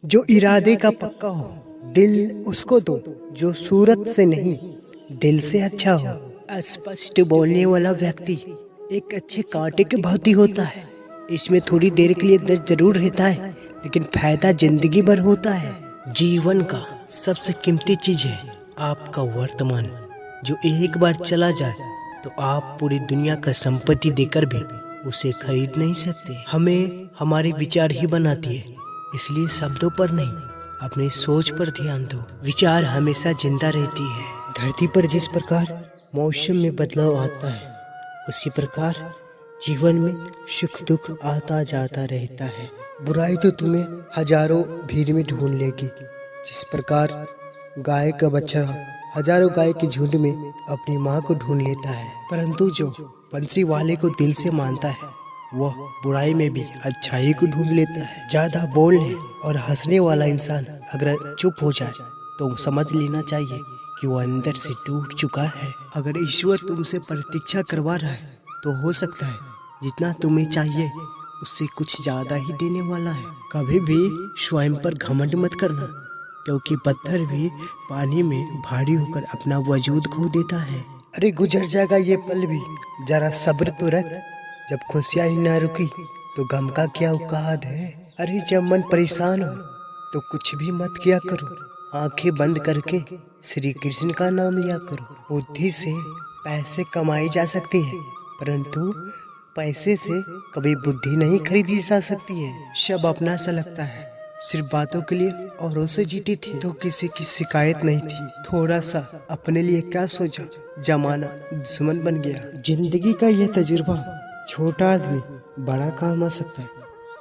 जो इरादे का पक्का हो, दिल उसको दो जो सूरत से नहीं दिल से अच्छा हो। अस्पष्ट बोलने वाला व्यक्ति एक अच्छे कांटे के भांति होता है। इसमें थोड़ी देर के लिए दर्द जरूर रहता है, लेकिन फायदा जिंदगी भर होता है। जीवन का सबसे कीमती चीज है आपका वर्तमान, जो एक बार चला जाए तो आप पूरी दुनिया का संपत्ति देकर भी उसे खरीद नहीं सकते। हमें हमारे विचार ही बनाती है, इसलिए शब्दों पर नहीं अपनी सोच पर ध्यान दो। विचार हमेशा जिंदा रहती है। धरती पर जिस प्रकार मौसम में बदलाव आता है, उसी प्रकार जीवन में सुख दुख आता जाता रहता है। बुराई तो तुम्हें हजारों भीड़ में ढूंढ लेगी, जिस प्रकार गाय का बच्चा हजारों गाय के झुंड में अपनी माँ को ढूंढ लेता है। परंतु जो बंसी वाले को दिल से मानता है, वह बुराई में भी अच्छाई को ढूंढ लेता है। ज्यादा बोलने और हंसने वाला इंसान अगर चुप हो जाए तो समझ लेना चाहिए कि वो अंदर से टूट चुका है। अगर ईश्वर तुमसे प्रतीक्षा करवा रहा है तो हो सकता है जितना तुम्हें चाहिए उससे कुछ ज्यादा ही देने वाला है। कभी भी स्वयं पर घमंड मत करना, क्योंकि पत्थर भी पानी में भारी होकर अपना वजूद खो देता है। अरे गुजर जाएगा ये पल भी, जरा सब्र तो रख। जब खुशियाँ ही ना रुकी तो गम का क्या औकात है। अरे जब मन परेशान हो तो कुछ भी मत किया करो, आंखें बंद करके श्री कृष्ण का नाम लिया करो। बुद्धि से पैसे कमाई जा सकती है, परंतु पैसे से कभी बुद्धि नहीं खरीदी जा सकती है। सब अपना सा लगता है, सिर्फ बातों के लिए औरों से जीती थी तो किसी की शिकायत नहीं थी। थोड़ा सा अपने लिए क्या सोचा, जमाना दुश्मन बन गया। जिंदगी का यह तजुर्बा, छोटा आदमी बड़ा काम आ सकता है,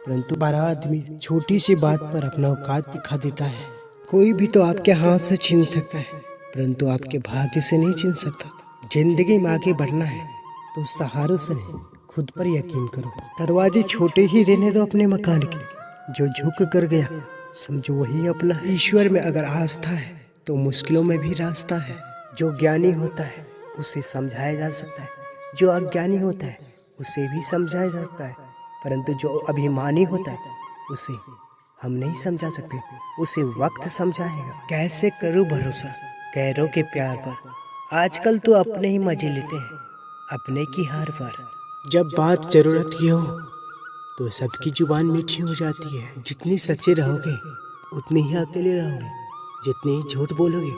परंतु बड़ा आदमी छोटी सी बात पर अपना औकात दिखा देता है। कोई भी तो आपके हाथ से छीन सकता है, परंतु आपके भाग्य से नहीं छीन सकता। जिंदगी में आगे बढ़ना है तो सहारों से नहीं, खुद पर यकीन करो। दरवाजे छोटे ही रहने दो अपने मकान के, जो झुक कर गया समझो वही अपना। ईश्वर में अगर आस्था है तो मुश्किलों में भी रास्ता है। जो ज्ञानी होता है उसे समझाया जा सकता है, जो अज्ञानी होता है उसे भी समझाया जा सकता है, परंतु जो अभिमानी होता है उसे हम नहीं समझा सकते, उसे वक्त समझाएगा। कैसे करूं भरोसा गैरों के प्यार पर, आजकल तो अपने ही मजे लेते हैं अपने की हार पर। जब बात जरूरत की हो तो सबकी जुबान मीठी हो जाती है। जितनी सच्चे रहोगे उतने ही अकेले रहोगे, जितने ही झूठ बोलोगे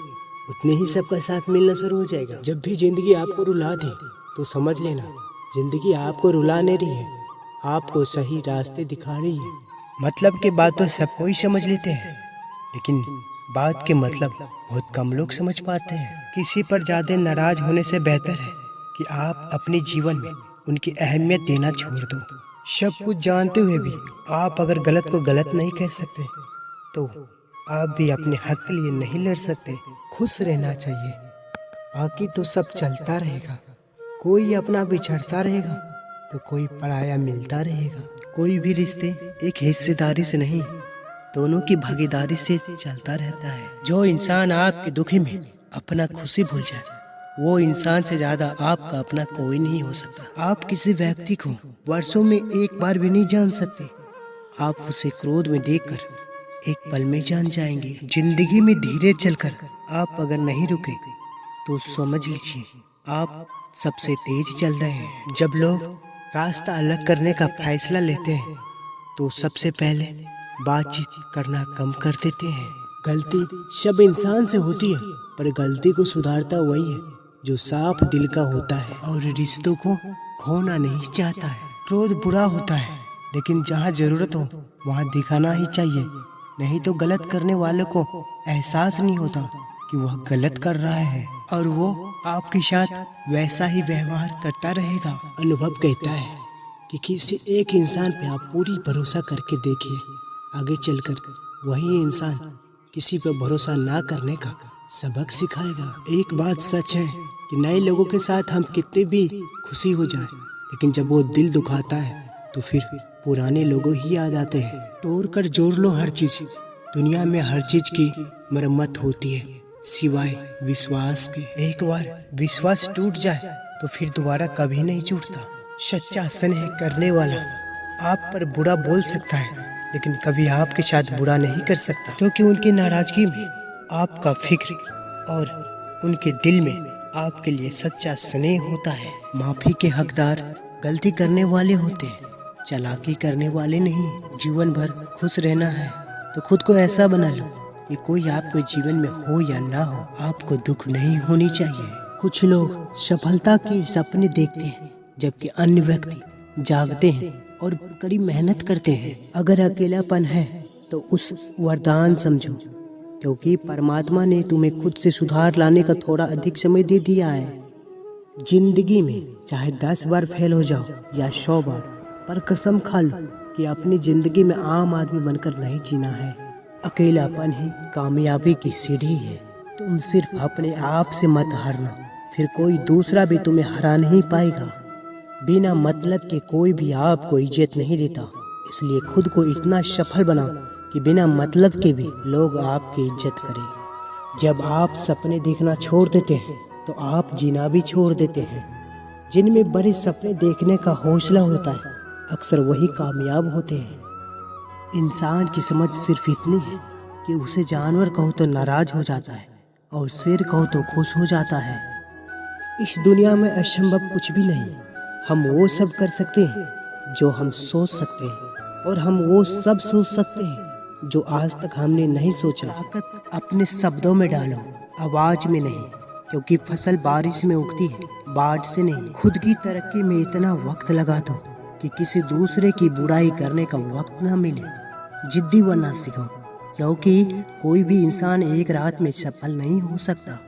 उतने ही सबका साथ मिलना शुरू हो जाएगा। जब भी जिंदगी आपको रुला दे तो समझ लेना जिंदगी आपको रुला नहीं रही है, आपको सही रास्ते दिखा रही है। मतलब के बात तो सब कोई समझ लेते हैं, लेकिन बात के मतलब बहुत कम लोग समझ पाते हैं। किसी पर ज्यादा नाराज होने से बेहतर है कि आप अपने जीवन में उनकी अहमियत देना छोड़ दो। सब कुछ जानते हुए भी आप अगर गलत को गलत नहीं कह सकते तो आप भी अपने हक के लिए नहीं लड़ सकते। खुश रहना चाहिए, बाकी तो सब चलता रहेगा। कोई अपना बिछड़ता रहेगा तो कोई पराया मिलता रहेगा। कोई भी रिश्ते एक हिस्सेदारी से नहीं, दोनों की भागीदारी से चलता रहता है। जो इंसान आपके दुखी में अपना खुशी भूल जाए, वो इंसान से ज्यादा आपका अपना कोई नहीं हो सकता। आप किसी व्यक्ति को वर्षों में एक बार भी नहीं जान सकते, आप उसे क्रोध में देखकर एक पल में जान जाएंगे। जिंदगी में धीरे चलकर आप अगर नहीं रुके तो समझ लीजिए आप सबसे तेज चल रहे हैं। जब लोग रास्ता अलग करने का फैसला लेते हैं तो सबसे पहले बातचीत करना कम कर देते हैं। गलती सब इंसान से होती है, पर गलती को सुधारता वही है जो साफ दिल का होता है और रिश्तों को खोना नहीं चाहता है। क्रोध बुरा होता है, लेकिन जहाँ जरूरत हो वहाँ दिखाना ही चाहिए, नहीं तो गलत करने वाले को एहसास नहीं होता कि वह गलत कर रहा है और वो आपके साथ वैसा ही व्यवहार करता रहेगा। अनुभव कहता है कि किसी एक इंसान पे आप पूरी भरोसा करके देखिए, आगे चलकर वही इंसान किसी पर भरोसा ना करने का सबक सिखाएगा। एक बात सच है कि नए लोगों के साथ हम कितने भी खुशी हो जाए, लेकिन जब वो दिल दुखाता है तो फिर पुराने लोगों ही याद आते हैं। तोड़ कर जोड़ लो हर चीज, दुनिया में हर चीज की मरम्मत होती है सिवाय विश्वास के। एक बार विश्वास टूट जाए तो फिर दोबारा कभी नहीं टूटता। सच्चा स्नेह करने वाला आप पर बुरा बोल सकता है, लेकिन कभी आपके साथ बुरा नहीं कर सकता, क्योंकि उनकी नाराजगी में आपका फिक्र और उनके दिल में आपके लिए सच्चा स्नेह होता है। माफी के हकदार गलती करने वाले होते हैं, चालाकी करने वाले नहीं। जीवन भर खुश रहना है तो खुद को ऐसा बना लो कि कोई आपके जीवन में हो या ना हो, आपको दुख नहीं होनी चाहिए। कुछ लोग सफलता के सपने देखते हैं, जबकि अन्य व्यक्ति जागते हैं और कड़ी मेहनत करते हैं। अगर अकेलापन है तो उस वरदान समझो, क्योंकि परमात्मा ने तुम्हें खुद से सुधार लाने का थोड़ा अधिक समय दे दिया है। जिंदगी में चाहे 10 बार फेल हो जाओ या 100 बार, पर कसम खा लो कि अपनी जिंदगी में आम आदमी बनकर नहीं जीना है। अकेलापन ही कामयाबी की सीढ़ी है। तुम सिर्फ अपने आप से मत हारना, फिर कोई दूसरा भी तुम्हें हरा नहीं पाएगा। बिना मतलब के कोई भी आपको इज्जत नहीं देता, इसलिए खुद को इतना सफल बनाओ कि बिना मतलब के भी लोग आपकी इज्जत करें। जब आप सपने देखना छोड़ देते हैं तो आप जीना भी छोड़ देते हैं। जिनमें बड़े सपने देखने का हौसला होता है, अक्सर वही कामयाब होते हैं। इंसान की समझ सिर्फ इतनी है कि उसे जानवर कहो तो नाराज हो जाता है और शेर कहो तो खुश हो जाता है। इस दुनिया में असंभव कुछ भी नहीं। हम वो सब कर सकते हैं जो हम सोच सकते हैं, और हम वो सब सोच सकते हैं जो आज तक हमने नहीं सोचा। ताकत अपने शब्दों में डालो, आवाज में नहीं, क्योंकि फसल बारिश में उगती है, बाढ़ से नहीं। खुद की तरक्की में इतना वक्त लगा दो कि किसी दूसरे की बुराई करने का वक्त न मिले। जिद्दी बनना सीखो, क्योंकि कोई भी इंसान एक रात में सफल नहीं हो सकता।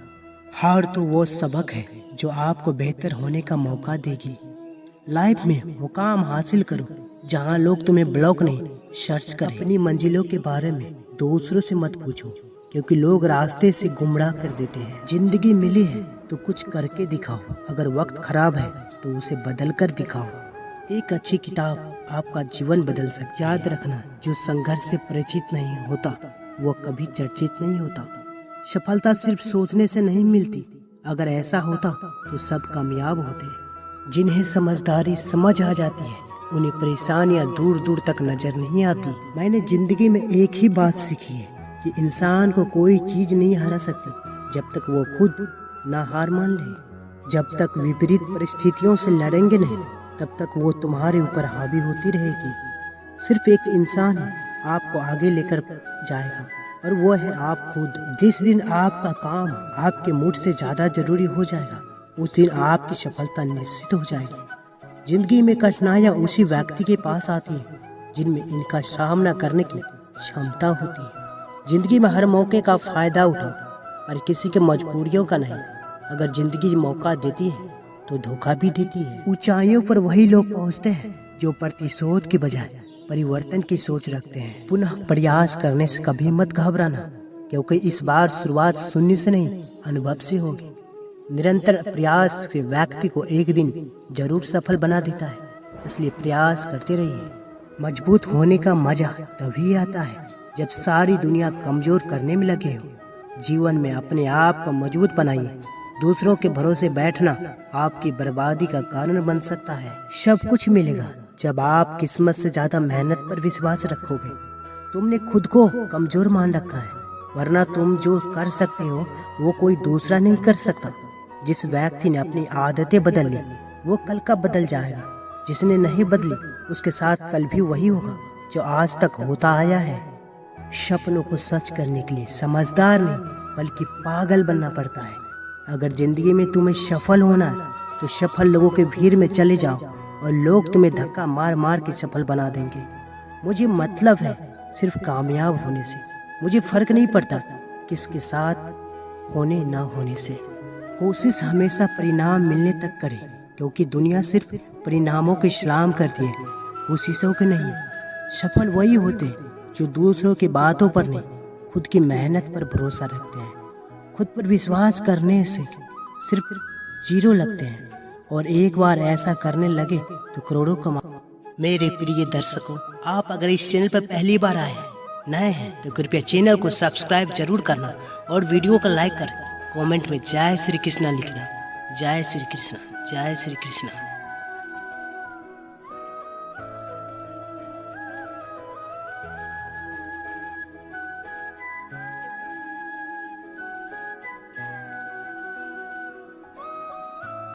हार तो वो सबक है जो आपको बेहतर होने का मौका देगी। लाइफ में मुकाम हासिल करो जहां लोग तुम्हें ब्लॉक नहीं सर्च करें। अपनी मंजिलों के बारे में दूसरों से मत पूछो, क्योंकि लोग रास्ते से गुमराह कर देते हैं। जिंदगी मिली है तो कुछ करके दिखाओ। अगर वक्त खराब है तो उसे बदल कर दिखाओ। एक अच्छी किताब आपका जीवन बदल सकती है। याद रखना, जो संघर्ष से परिचित नहीं होता वो कभी चर्चित नहीं होता। सफलता सिर्फ सोचने से नहीं मिलती। अगर ऐसा होता तो सब कामयाब होते। जिन्हें समझदारी समझ आ जाती है, उन्हें परेशानियां दूर दूर तक नजर नहीं आती। मैंने जिंदगी में एक ही बात सीखी है कि इंसान को कोई चीज नहीं हरा सकती जब तक वो खुद ना हार मान ले। जब तक विपरीत परिस्थितियों से लड़ेंगे नहीं, तब तक वो तुम्हारे ऊपर हावी होती रहेगी। सिर्फ एक इंसान है आपको आगे लेकर जाएगा, और वो है आप खुद। जिस दिन आपका काम आपके मूड से ज्यादा जरूरी हो जाएगा, उस दिन आपकी सफलता निश्चित हो जाएगी। जिंदगी में कठिनाइयां उसी व्यक्ति के पास आती हैं जिनमें इनका सामना करने की क्षमता होती है। जिंदगी में हर मौके का फायदा उठाओ, पर किसी के मजबूरियों का नहीं। अगर जिंदगी मौका देती है तो धोखा भी देती है। ऊंचाइयों पर वही लोग पहुंचते हैं जो प्रतिशोध की बजाय परिवर्तन की सोच रखते हैं। पुनः प्रयास करने से कभी मत घबराना, क्योंकि इस बार शुरुआत शून्य से नहीं, अनुभव से होगी। निरंतर प्रयास से व्यक्ति को एक दिन जरूर सफल बना देता है, इसलिए प्रयास करते रहिए। मजबूत होने का मजा तभी आता है जब सारी दुनिया कमजोर करने में लगे हो। जीवन में अपने आप को मजबूत बनाइए। दूसरों के भरोसे बैठना आपकी बर्बादी का कारण बन सकता है। सब कुछ मिलेगा जब आप किस्मत से ज्यादा मेहनत पर विश्वास रखोगे। तुमने खुद को कमजोर मान रखा है, वरना तुम जो कर सकते हो वो कोई दूसरा नहीं कर सकता। जिस व्यक्ति ने अपनी आदतें बदल ली वो कल का बदल जाएगा। जिसने नहीं बदली उसके साथ कल भी वही होगा जो आज तक होता आया है। सपनों को सच करने के लिए समझदार नहीं बल्कि पागल बनना पड़ता है। अगर जिंदगी में तुम्हें सफल होना है तो सफल लोगों के भीड़ में चले जाओ और लोग तुम्हें धक्का मार मार के सफल बना देंगे। मुझे मतलब है सिर्फ कामयाब होने से। मुझे फर्क नहीं पड़ता किसके साथ होने ना होने से। कोशिश हमेशा परिणाम मिलने तक करें, क्योंकि दुनिया सिर्फ परिणामों की सलाम करती है, कोशिशों के नहीं। सफल वही होते हैं जो दूसरों की बातों पर नहीं, खुद की मेहनत पर भरोसा रखते हैं। खुद पर विश्वास करने से सिर्फ 0 लगते हैं, और एक बार ऐसा करने लगे तो करोड़ों कमा। मेरे प्रिय दर्शकों, आप अगर इस चैनल पर पहली बार आए हैं, नए हैं, तो कृपया चैनल को सब्सक्राइब जरूर करना और वीडियो को लाइक कर कमेंट में जय श्री कृष्णा लिखना। जय श्री कृष्णा, जय श्री कृष्णा।